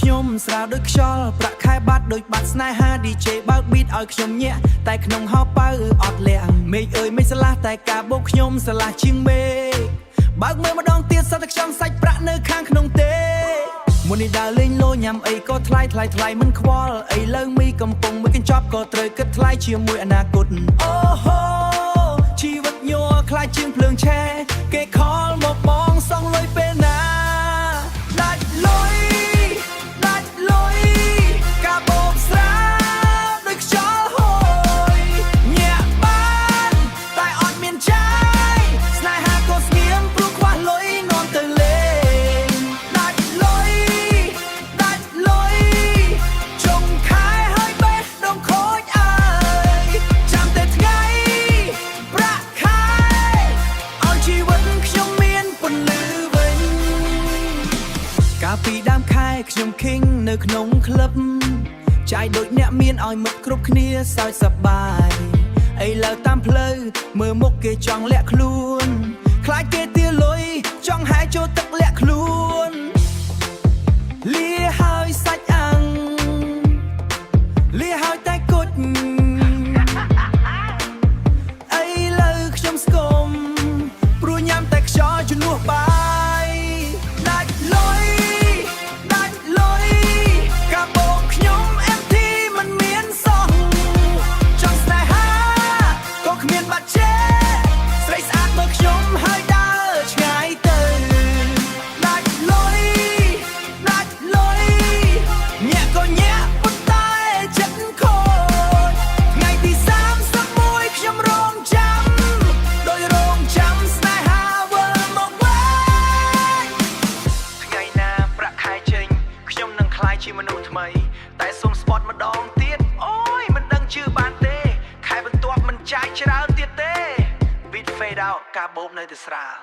ខ្ញុំស្រាលដូចខ្យល់ប្រាក់ខែបាត់ដូចបាត់ស្នេហា DJ បើក beat ឲ្យខ្ញុំញាក់តែក្នុងហោប៉ៅអត់លះមេឃអើយមេឃស្រឡះតែការបោកខ្ញុំស្រឡះជាងមេឃបើកមើលម្ដងទៀតសត្វតែខ្ញុំសាច់ប្រាក់នៅខាងក្នុងទេមុននេះដើរលេងលោញ៉ាំអីក៏ថ្លៃមិនខ្វល់អីលើមីកំពុងមួយកញ្ចប់ក៏ត្រូវគិតថ្លៃជាមួយអនាគតអូហូជីវិតញ័រខ្លាចជាងភ្លើងឆេះគេខលមកបងសងលុយពេលណាដាច់លុយការបោកស្រាលដូចខ្យល់ហូយញាក់បានតែអត់មានចាយស្នេហាក៏ស្ងៀមព្រោះខ្វះលុយនាំទៅលេងដាច់លុយចុងខែហើយបេះដូងខូចអើយចាំតែថ្ងៃប្រាក់ខែឲ្យជីវិតខ្ញុំមានពន្លឺវិញកាលពីដើមខែខ្ញុំឃើញនៅក្នុងក្លឹបចាយដូចអ្នកមានឲ្យមិត្តគ្រប់គ្នាសើចសប្បាយអីលើតាមផ្លូវមើលមុខគេចង់លាក់ខ្លួនខ្លាចគេទាលុយចង់ហែចូលទឹកលាក់ខ្លួនលាហើយសាច់អាំងលាហើយតែគុជអីលើខ្ញុំស្គមព្រោះញ៉ាំតែខ្យល់ជំនួសបាយដាច់លុយការបោកខ្ញុំ MT មិនមានសោះចង់ស្នេហាក៏គ្មានបាត់ជេស្រីស្អាតមើលខ្ញុំហើយដើរឆ្ងាយទៅដាច់លុយញាក់ក៏ញាក់ប៉ុន្តែចិត្តខូចថ្ងៃទី31ខ្ញុំរងចាំដោយរងចាំស្នេហាវិលមកវិញថ្ងៃណាប្រាក់ខែចេញខ្ញុំនឹងក្លាយជាមនុស្សថ្មីតែសុំស្ពតម្ដងទៀតអូយមិនដឹងជឿបានទេខែបន្ទាប់មិនចាយច្រើនទៀតទេ Beat fade out ការបូបនៅតែស្រាល